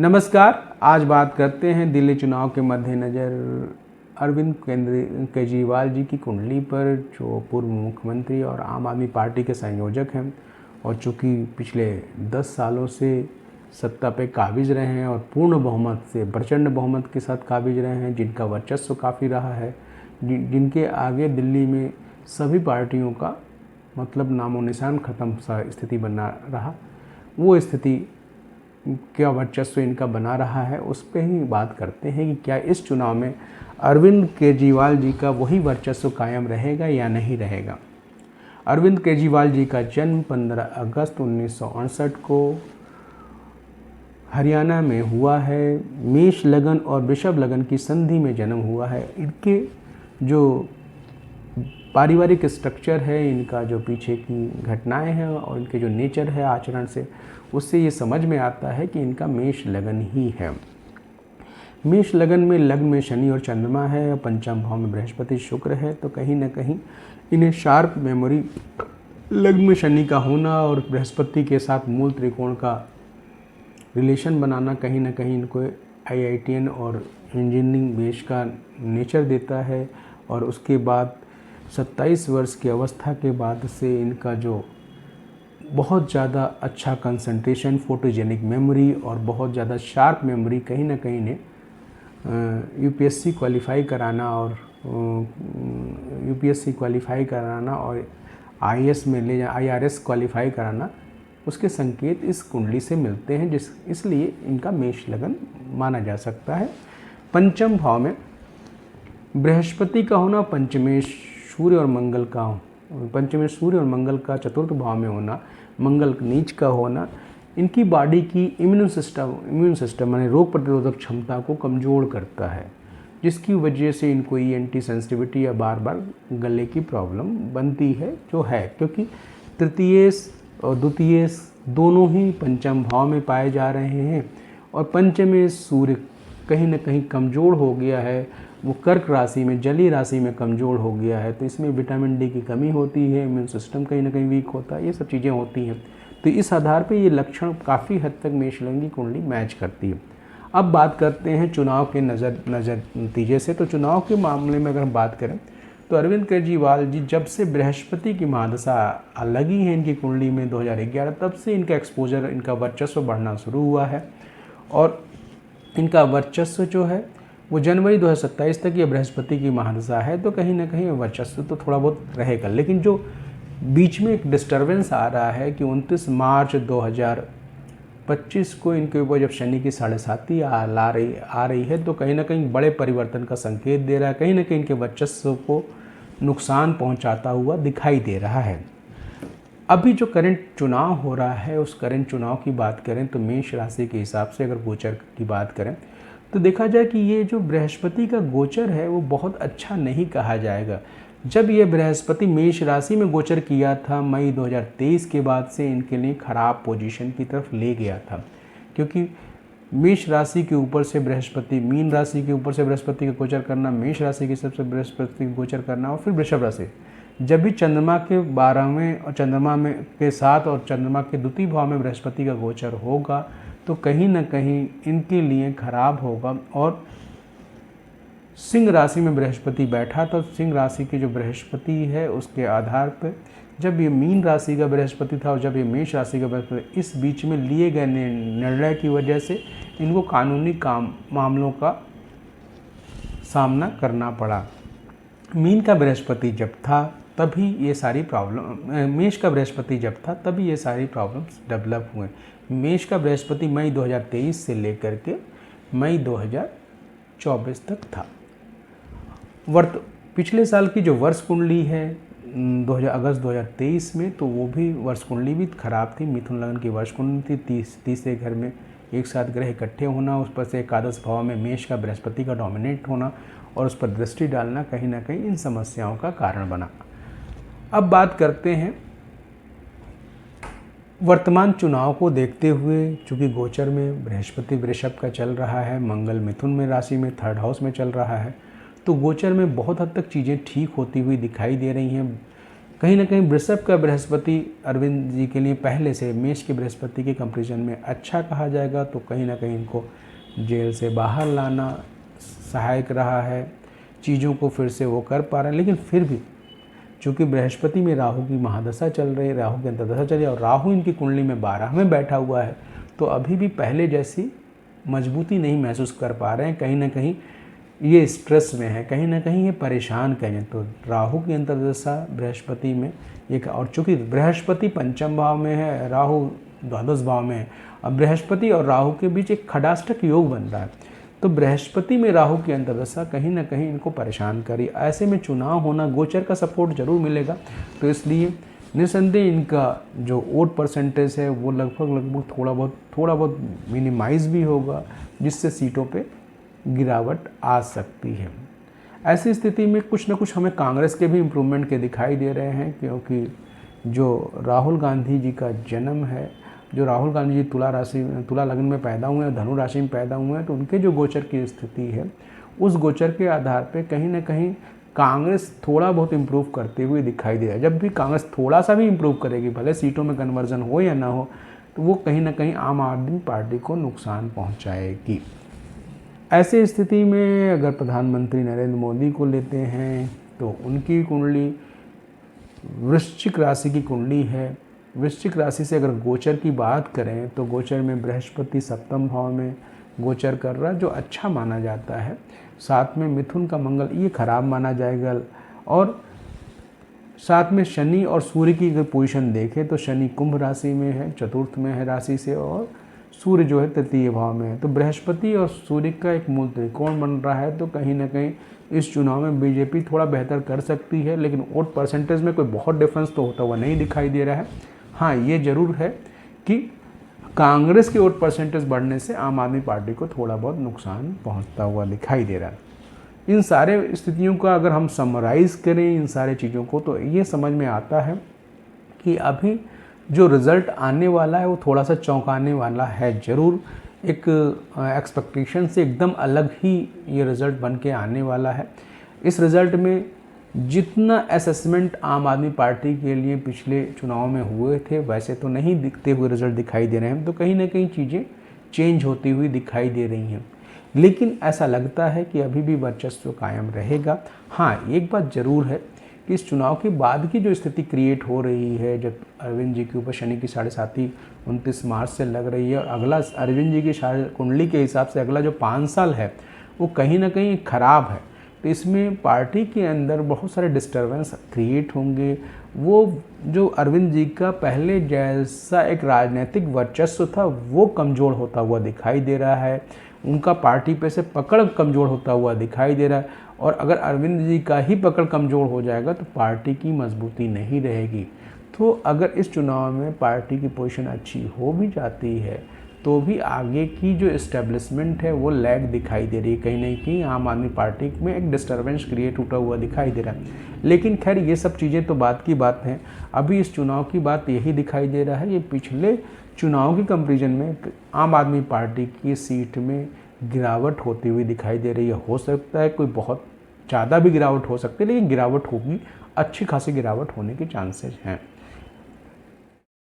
नमस्कार। आज बात करते हैं दिल्ली चुनाव के मद्देनज़र अरविंद केजरीवाल जी की कुंडली पर, जो पूर्व मुख्यमंत्री और आम आदमी पार्टी के संयोजक हैं और चूँकि पिछले 10 सालों से सत्ता पे काबिज रहे हैं और पूर्ण बहुमत से, प्रचंड बहुमत के साथ काबिज रहे हैं, जिनका वर्चस्व काफ़ी रहा है, जिनके आगे दिल्ली में सभी पार्टियों का मतलब नामो निशान ख़त्म सा स्थिति बना रहा, वो स्थिति क्या वर्चस्व इनका बना रहा है, उस पर ही बात करते हैं कि क्या इस चुनाव में अरविंद केजरीवाल जी का वही वर्चस्व कायम रहेगा या नहीं रहेगा। अरविंद केजरीवाल जी का जन्म 15 अगस्त 1968 को हरियाणा में हुआ है। मेष लगन और वृषभ लगन की संधि में जन्म हुआ है। इनके जो पारिवारिक स्ट्रक्चर है, इनका जो पीछे की घटनाएं हैं और इनके जो नेचर है आचरण से, उससे ये समझ में आता है कि इनका मेष लगन ही है। मेष लगन में लग्न में शनि और चंद्रमा है और पंचम भाव में बृहस्पति शुक्र है, तो कहीं ना कहीं इन्हें शार्प मेमोरी, लग्न में शनि का होना और बृहस्पति के साथ मूल त्रिकोण का रिलेशन बनाना कहीं ना कहीं इनको IITN और इंजीनियरिंग बेस का नेचर देता है। और उसके बाद 27 वर्ष की अवस्था के बाद से इनका जो बहुत ज़्यादा अच्छा कंसंट्रेशन, फोटोजेनिक मेमोरी और बहुत ज़्यादा शार्प मेमोरी कहीं ना कहीं ने UPSC क्वालिफाई कराना और IAS में ले जा IRS क्वालिफाई कराना, उसके संकेत इस कुंडली से मिलते हैं, इसलिए इनका मेष लगन माना जा सकता है। पंचम भाव में बृहस्पति का होना, पंचमेश सूर्य और मंगल का चतुर्थ भाव में होना, मंगल नीच का होना, इनकी बॉडी की इम्यून सिस्टम माने रोग प्रतिरोधक क्षमता को कमज़ोर करता है, जिसकी वजह से इनको ENT सेंसिटिविटी या बार बार गले की प्रॉब्लम बनती है, जो है क्योंकि तृतीयेश और द्वितीयेश दोनों ही पंचम भाव में पाए जा रहे हैं और पंचमेश सूर्य कहीं ना कहीं कमज़ोर हो गया है, वो कर्क राशि में, जलीय राशि में कमज़ोर हो गया है, तो इसमें विटामिन D की कमी होती है, इम्यून सिस्टम कहीं ना कहीं वीक होता है, ये सब चीज़ें होती हैं। तो इस आधार पे ये लक्षण काफ़ी हद तक मेष लगन की कुंडली मैच करती है। अब बात करते हैं चुनाव के नतीजे से। तो चुनाव के मामले में अगर हम बात करें तो अरविंद केजरीवाल जी जब से बृहस्पति की महादशा लगी है इनकी कुंडली में 2011, तब से इनका एक्सपोजर, इनका वर्चस्व बढ़ना शुरू हुआ है और इनका वर्चस्व जो है वो जनवरी 2027 तक ये बृहस्पति की महादशा है, तो कहीं ना कहीं वर्चस्व तो थोड़ा बहुत रहेगा। लेकिन जो बीच में एक डिस्टर्बेंस आ रहा है कि 29 मार्च 2025 को इनके ऊपर जब शनि की 7.5 आ रही है, तो कहीं ना कहीं बड़े परिवर्तन का संकेत दे रहा है, कहीं ना कहीं इनके वर्चस्व को नुकसान पहुंचाता हुआ दिखाई दे रहा है। अभी जो करंट चुनाव हो रहा है, उस करंट चुनाव की बात करें तो मेष राशि के हिसाब से अगर गोचर की बात करें तो देखा जाए कि ये जो बृहस्पति का गोचर है वो बहुत अच्छा नहीं कहा जाएगा। जब ये बृहस्पति मेष राशि में गोचर किया था मई 2023 के बाद से इनके लिए खराब पोजीशन की तरफ ले गया था, क्योंकि मेष राशि के ऊपर से बृहस्पति, मीन राशि के ऊपर से बृहस्पति का गोचर करना, मेष राशि के सबसे बृहस्पति का गोचर करना और फिर वृषभ राशि, जब भी चंद्रमा के 12वें और चंद्रमा में के साथ और चंद्रमा के द्वितीय भाव में बृहस्पति का गोचर होगा, तो कहीं ना कहीं इनके लिए खराब होगा। और सिंह राशि में बृहस्पति बैठा, तो सिंह राशि की जो बृहस्पति है उसके आधार पर जब ये मीन राशि का बृहस्पति था और जब ये मेष राशि का बृहस्पति, इस बीच में लिए गए निर्णय की वजह से इनको कानूनी मामलों का सामना करना पड़ा। मीन का बृहस्पति जब था तभी ये सारी प्रॉब्लम, मेष का बृहस्पति जब था तभी ये सारी प्रॉब्लम्स डेवलप हुए। मेष का बृहस्पति मई 2023 से लेकर के मई 2024 तक था। पिछले साल की जो वर्ष कुंडली है अगस्त 2023 में, तो वो भी वर्ष कुंडली भी खराब थी। मिथुन लगन की वर्ष कुंडली थी। तीसरे घर में एक साथ ग्रह इकट्ठे होना, उस पर से एकादश भाव में मेष का बृहस्पति का डोमिनेट होना और उस पर दृष्टि डालना कहीं ना कहीं इन समस्याओं का कारण बना। अब बात करते हैं वर्तमान चुनाव को देखते हुए, चूँकि गोचर में बृहस्पति वृषभ का चल रहा है, मंगल मिथुन में राशि में 3rd हाउस में चल रहा है, तो गोचर में बहुत हद तक चीज़ें ठीक होती हुई दिखाई दे रही हैं। कहीं ना कहीं वृषभ का बृहस्पति अरविंद जी के लिए पहले से मेष के बृहस्पति के कंपैरिजन में अच्छा कहा जाएगा, तो कहीं ना कहीं इनको जेल से बाहर लाना सहायक रहा है, चीज़ों को फिर से वो कर पा रहे हैं। लेकिन फिर भी चूँकि बृहस्पति में राहु की महादशा चल रही है, राहु की अंतर्दशा चल रही है और राहु इनकी कुंडली में 12 में बैठा हुआ है, तो अभी भी पहले जैसी मजबूती नहीं महसूस कर पा रहे हैं। कहीं ना कहीं ये स्ट्रेस में है, कहीं ना कहीं ये परेशान कहें तो। राहु की अंतर्दशा बृहस्पति में एक, और चूँकि बृहस्पति पंचम भाव में है, राहु द्वादश भाव में है, अब बृहस्पति और राहु के बीच एक खडाष्टक योग बन रहा है, तो बृहस्पति में राहु की अंतर्दशा कहीं ना कहीं इनको परेशान करी। ऐसे में चुनाव होना, गोचर का सपोर्ट जरूर मिलेगा, तो इसलिए निसंदेह इनका जो वोट परसेंटेज है वो लगभग थोड़ा बहुत मिनिमाइज भी होगा, जिससे सीटों पे गिरावट आ सकती है। ऐसी स्थिति में कुछ ना कुछ हमें कांग्रेस के भी इम्प्रूवमेंट के दिखाई दे रहे हैं, क्योंकि जो राहुल गांधी जी का जन्म है, जो राहुल गांधी जी तुला लग्न में पैदा हुए हैं, धनु राशि में पैदा हुए हैं, तो उनके जो गोचर की स्थिति है उस गोचर के आधार पे कहीं ना कहीं कांग्रेस थोड़ा बहुत इम्प्रूव करते हुए दिखाई दे रहा है। जब भी कांग्रेस थोड़ा सा भी इम्प्रूव करेगी, भले सीटों में कन्वर्जन हो या ना हो, तो वो कहीं ना कहीं आम आदमी पार्टी को नुकसान पहुँचाएगी। ऐसी स्थिति में अगर प्रधानमंत्री नरेंद्र मोदी को लेते हैं तो उनकी कुंडली वृश्चिक राशि की कुंडली है। वृश्चिक राशि से अगर गोचर की बात करें तो गोचर में बृहस्पति सप्तम भाव में गोचर कर रहा है, जो अच्छा माना जाता है। साथ में मिथुन का मंगल, ये खराब माना जाएगा। और साथ में शनि और सूर्य की अगर पोजीशन देखें तो शनि कुंभ राशि में है, चतुर्थ में है राशि से, और सूर्य जो है तृतीय भाव में है। तो बृहस्पति और सूर्य का एक मूल त्रिकोण बन रहा है, तो कहीं ना कहीं इस चुनाव में बीजेपी थोड़ा बेहतर कर सकती है, लेकिन वोट परसेंटेज में कोई बहुत डिफरेंस तो होता हुआ नहीं दिखाई दे रहा है। हाँ, ये जरूर है कि कांग्रेस के वोट परसेंटेज बढ़ने से आम आदमी पार्टी को थोड़ा बहुत नुकसान पहुंचता हुआ दिखाई दे रहा है। इन सारे स्थितियों का अगर हम समराइज़ करें इन सारे चीज़ों को, तो ये समझ में आता है कि अभी जो रिज़ल्ट आने वाला है वो थोड़ा सा चौंकाने वाला है। ज़रूर एक एक्सपेक्टेशन से एकदम अलग ही ये रिज़ल्ट बन के आने वाला है। इस रिज़ल्ट में जितना असेसमेंट आम आदमी पार्टी के लिए पिछले चुनाव में हुए थे वैसे तो नहीं दिखते हुए रिज़ल्ट दिखाई दे रहे हैं, तो कहीं ना कहीं चीज़ें चेंज होती हुई दिखाई दे रही हैं। लेकिन ऐसा लगता है कि अभी भी वर्चस्व कायम रहेगा। हाँ, एक बात ज़रूर है कि इस चुनाव के बाद की जो स्थिति क्रिएट हो रही है, जब अरविंद जी के ऊपर शनि की 7.5 29 मार्च से लग रही है, और अगला अरविंद जी की कुंडली के हिसाब से अगला जो 5 साल है वो कहीं ना कहीं ख़राब है, तो इसमें पार्टी के अंदर बहुत सारे डिस्टर्बेंस क्रिएट होंगे। वो जो अरविंद जी का पहले जैसा एक राजनीतिक वर्चस्व था वो कमज़ोर होता हुआ दिखाई दे रहा है, उनका पार्टी पे से पकड़ कमज़ोर होता हुआ दिखाई दे रहा है। और अगर अरविंद जी का ही पकड़ कमज़ोर हो जाएगा तो पार्टी की मजबूती नहीं रहेगी। तो अगर इस चुनाव में पार्टी की पोजीशन अच्छी हो भी जाती है तो भी आगे की जो इस्टेब्लिशमेंट है वो लैग दिखाई दे रही है, कहीं ना कहीं आम आदमी पार्टी में एक डिस्टर्बेंस क्रिएट होता हुआ दिखाई दे रहा है। लेकिन खैर ये सब चीज़ें तो बात की बात हैं, अभी इस चुनाव की बात यही दिखाई दे रहा है। ये पिछले चुनाव की कंपेरिजन में आम आदमी पार्टी की सीट में गिरावट होती हुई दिखाई दे रही है। हो सकता है कोई बहुत ज़्यादा भी गिरावट हो सकती है, लेकिन गिरावट होगी, अच्छी खासी गिरावट होने के चांसेस हैं।